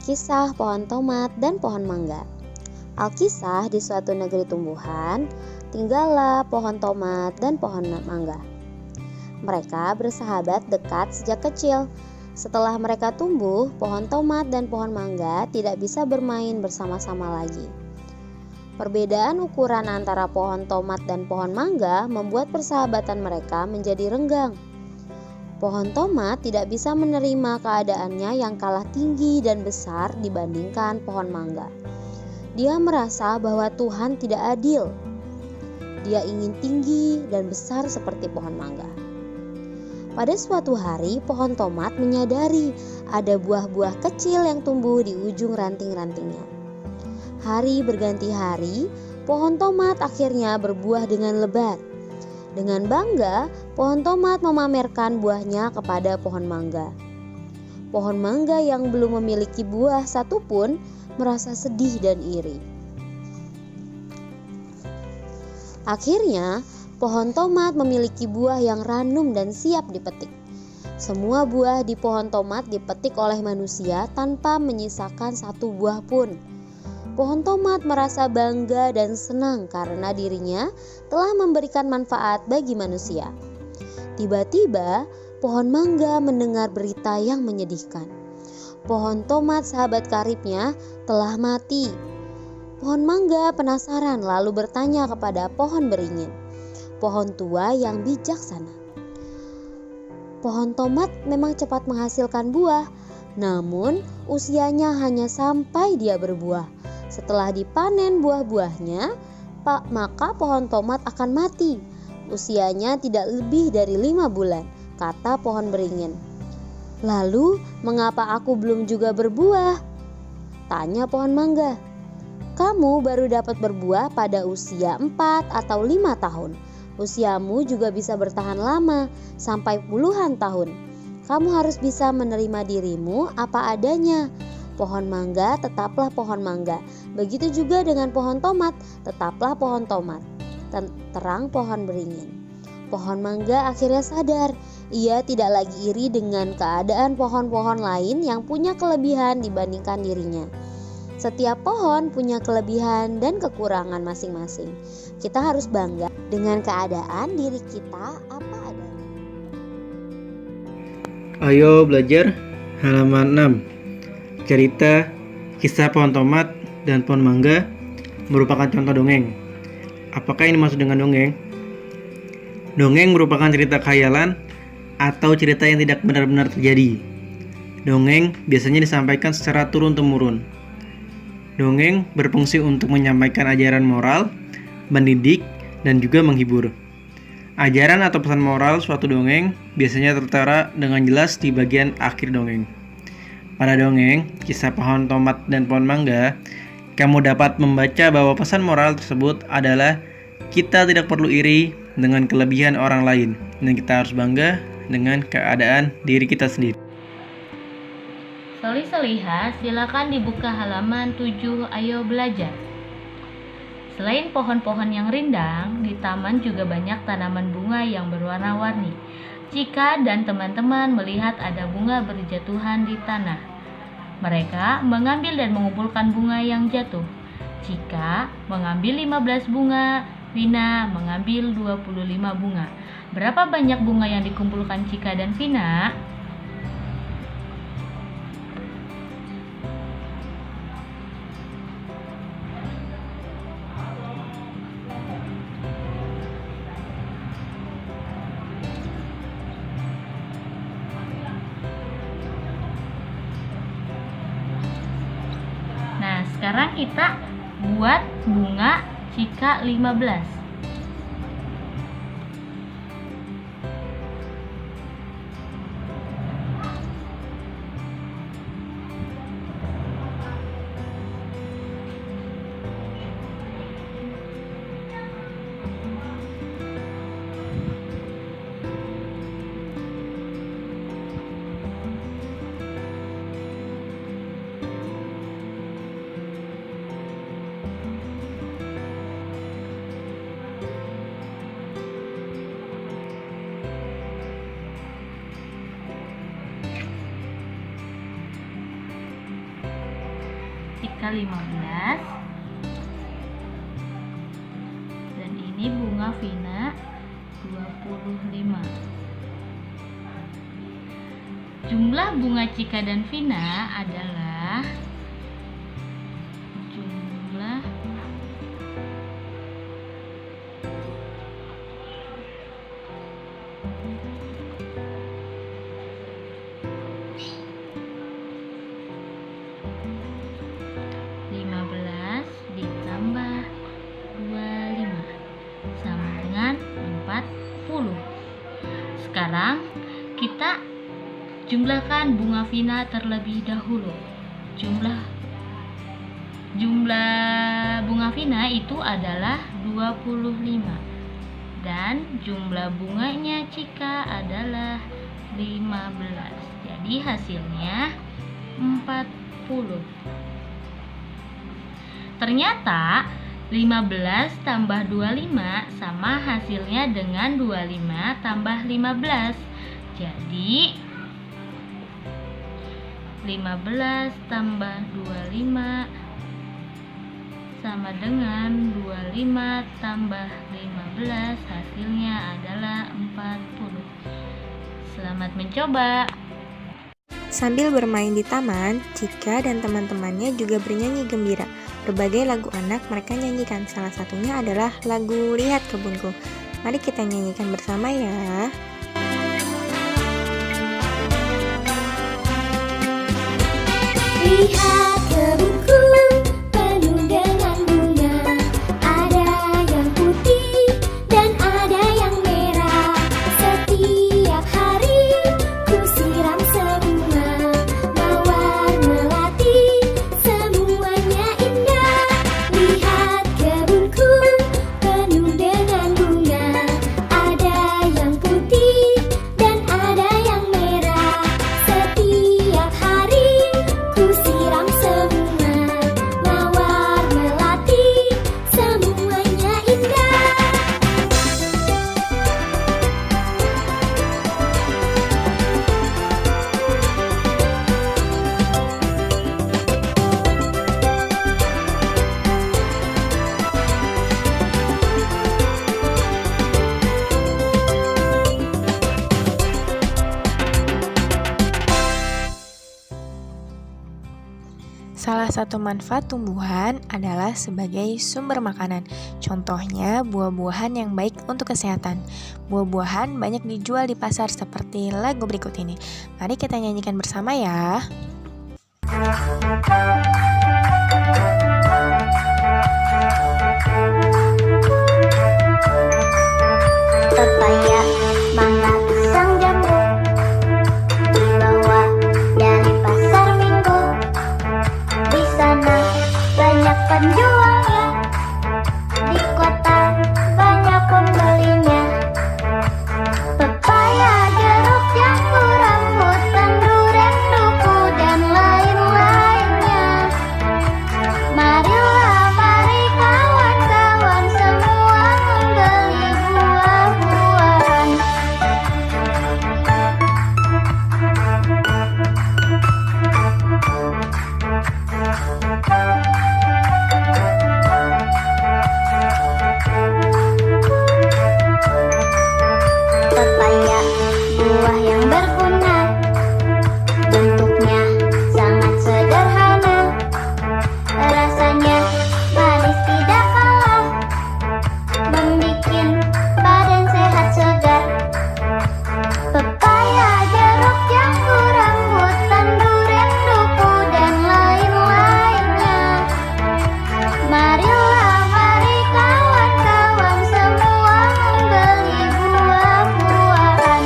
Kisah pohon tomat dan pohon mangga. Alkisah, di suatu negeri tumbuhan, tinggallah pohon tomat dan pohon mangga. Mereka bersahabat dekat sejak kecil. Setelah mereka tumbuh, pohon tomat dan pohon mangga tidak bisa bermain bersama-sama lagi. Perbedaan ukuran antara pohon tomat dan pohon mangga membuat persahabatan mereka menjadi renggang. Pohon tomat tidak bisa menerima keadaannya yang kalah tinggi dan besar dibandingkan pohon mangga. Dia merasa bahwa Tuhan tidak adil. Dia ingin tinggi dan besar seperti pohon mangga. Pada suatu hari, pohon tomat menyadari ada buah-buah kecil yang tumbuh di ujung ranting-rantingnya. Hari berganti hari, pohon tomat akhirnya berbuah dengan lebat. Dengan bangga, pohon tomat memamerkan buahnya kepada pohon mangga. Pohon mangga yang belum memiliki buah satupun merasa sedih dan iri. Akhirnya, pohon tomat memiliki buah yang ranum dan siap dipetik. Semua buah di pohon tomat dipetik oleh manusia tanpa menyisakan satu buah pun. Pohon tomat merasa bangga dan senang karena dirinya telah memberikan manfaat bagi manusia. Tiba-tiba, pohon mangga mendengar berita yang menyedihkan. Pohon tomat, sahabat karibnya, telah mati. Pohon mangga penasaran lalu bertanya kepada pohon beringin, pohon tua yang bijaksana. Pohon tomat memang cepat menghasilkan buah, namun usianya hanya sampai dia berbuah. Setelah dipanen buah-buahnya, maka pohon tomat akan mati. Usianya tidak lebih dari 5 bulan, kata pohon beringin. Lalu, mengapa aku belum juga berbuah? Tanya pohon mangga. Kamu baru dapat berbuah pada usia 4 atau 5 tahun. Usiamu juga bisa bertahan lama, sampai puluhan tahun. Kamu harus bisa menerima dirimu apa adanya. Pohon mangga tetaplah pohon mangga. Begitu juga dengan pohon tomat, tetaplah pohon tomat. Terang pohon beringin. Pohon mangga akhirnya sadar, ia tidak lagi iri dengan keadaan pohon-pohon lain yang punya kelebihan dibandingkan dirinya. Setiap pohon punya kelebihan dan kekurangan masing-masing. Kita harus bangga dengan keadaan diri kita apa adanya. Ayo belajar halaman 6. Cerita kisah pohon tomat dan pohon mangga merupakan contoh dongeng. Apakah ini maksud dengan dongeng? Dongeng merupakan cerita khayalan atau cerita yang tidak benar-benar terjadi. Dongeng biasanya disampaikan secara turun-temurun. Dongeng berfungsi untuk menyampaikan ajaran moral, mendidik, dan juga menghibur. Ajaran atau pesan moral suatu dongeng biasanya tertera dengan jelas di bagian akhir dongeng. Pada dongeng, kisah pohon tomat dan pohon mangga, kamu dapat membaca bahwa pesan moral tersebut adalah kita tidak perlu iri dengan kelebihan orang lain, dan kita harus bangga dengan keadaan diri kita sendiri. Soli-soliha, silakan dibuka halaman 7, ayo belajar. Selain pohon-pohon yang rindang, di taman juga banyak tanaman bunga yang berwarna-warni. Cika dan teman-teman melihat ada bunga berjatuhan di tanah. Mereka mengambil dan mengumpulkan bunga yang jatuh. Cika mengambil 15 bunga, Vina mengambil 25 bunga. Berapa banyak bunga yang dikumpulkan Cika dan Vina? Sekarang kita buat bunga Cika 15. mendapatkan 15. Dan ini bunga Vina 25. Jumlah bunga Cika dan Vina adalah jumlah ditambah 25 sama dengan 40. Sekarang kita jumlahkan bunga Vina terlebih dahulu. Jumlah bunga Vina itu adalah 25 dan jumlah bunganya Cika adalah 15. Jadi hasilnya 40. Ternyata 15 tambah 25 sama hasilnya dengan 25 tambah 15. Jadi 15 tambah 25 sama dengan 25 tambah 15, hasilnya adalah 40. Selamat mencoba. Sambil bermain di taman, Cika dan teman-temannya juga bernyanyi gembira. Berbagai lagu anak mereka nyanyikan, salah satunya adalah lagu Lihat Kebunku. Mari kita nyanyikan bersama ya. Lihat kebunku penuh dengan bunga, ada yang putih dan ada yang merah. Setiap hari ku siram semua, mawar melati semuanya indah. Lihat kebunku penuh dengan bunga, ada yang putih dan ada yang merah. Setiap hari ku siram semua, mawar melati semuanya indah. Salah satu manfaat tumbuhan adalah sebagai sumber makanan. Contohnya buah-buahan yang baik untuk kesehatan. Buah-buahan banyak dijual di pasar seperti lagu berikut ini. Mari kita nyanyikan bersama ya. Pepaya, mangga, pisang, jambu dibawa dari pasar Minggu. Di sana banyak penjualnya, di kota banyak pembelinya. Pepaya, jeruk, jambu, rambutan, durian, duku, dan lain-lainnya. Marilah, mari kawan-kawan semua membeli buah-buahan. Pepaya, buah yang berguna, bentuknya sangat sederhana, rasanya manis tidak kalah, membikin badan sehat segar. Pepaya, jeruk, jambu, rambutan, durian, duku, dan lain-lainnya. Marilah, mari kawan-kawan semua membeli buah-buahan.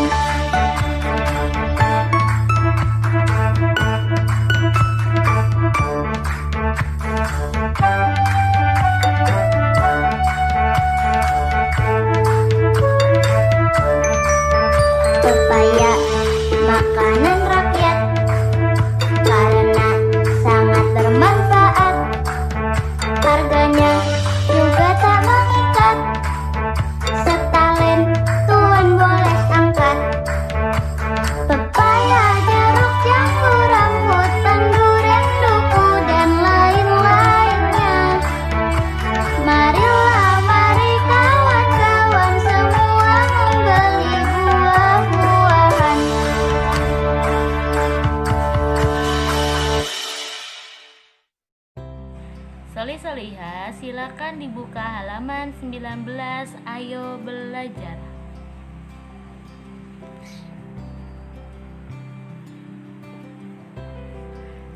halaman 19. Ayo belajar.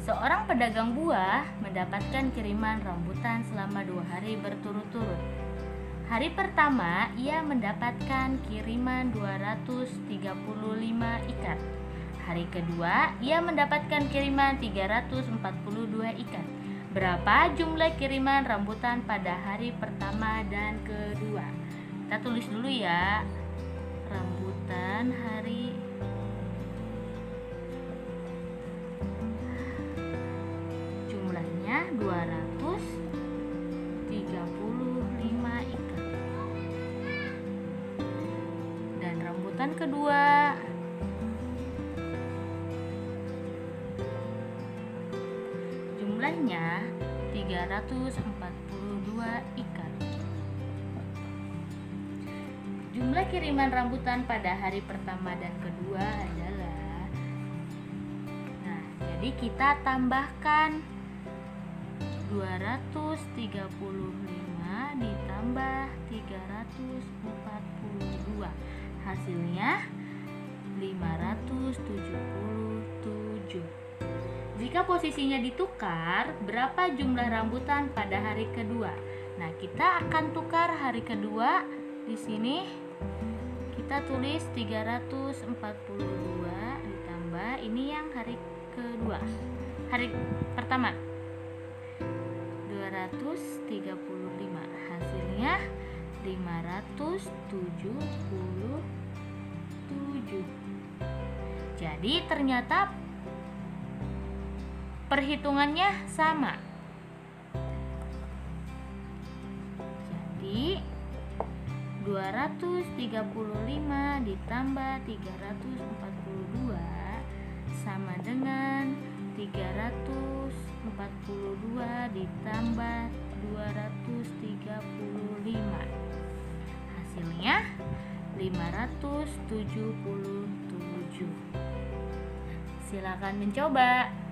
Seorang pedagang buah mendapatkan kiriman rambutan selama 2 hari berturut-turut. Hari pertama, ia mendapatkan kiriman 235 ikat. Hari kedua, ia mendapatkan kiriman 342 ikat. Berapa jumlah kiriman rambutan pada hari pertama dan kedua? Kita tulis dulu ya. Rambutan hari jumlahnya 235 ikat. Dan rambutan kedua jumlahnya 342 ikat. Jumlah kiriman rambutan pada hari pertama dan kedua adalah, nah, jadi kita tambahkan 235 ditambah 342, hasilnya 577. Jika posisinya ditukar, berapa jumlah rambutan pada hari kedua? Nah, kita akan tukar hari kedua. Di sini kita tulis 342 ditambah ini yang hari kedua. Hari pertama 235, hasilnya 577. Jadi ternyata perhitungannya sama. Jadi 235 ditambah 342 sama dengan 342 ditambah 235. Hasilnya 577. Silakan mencoba.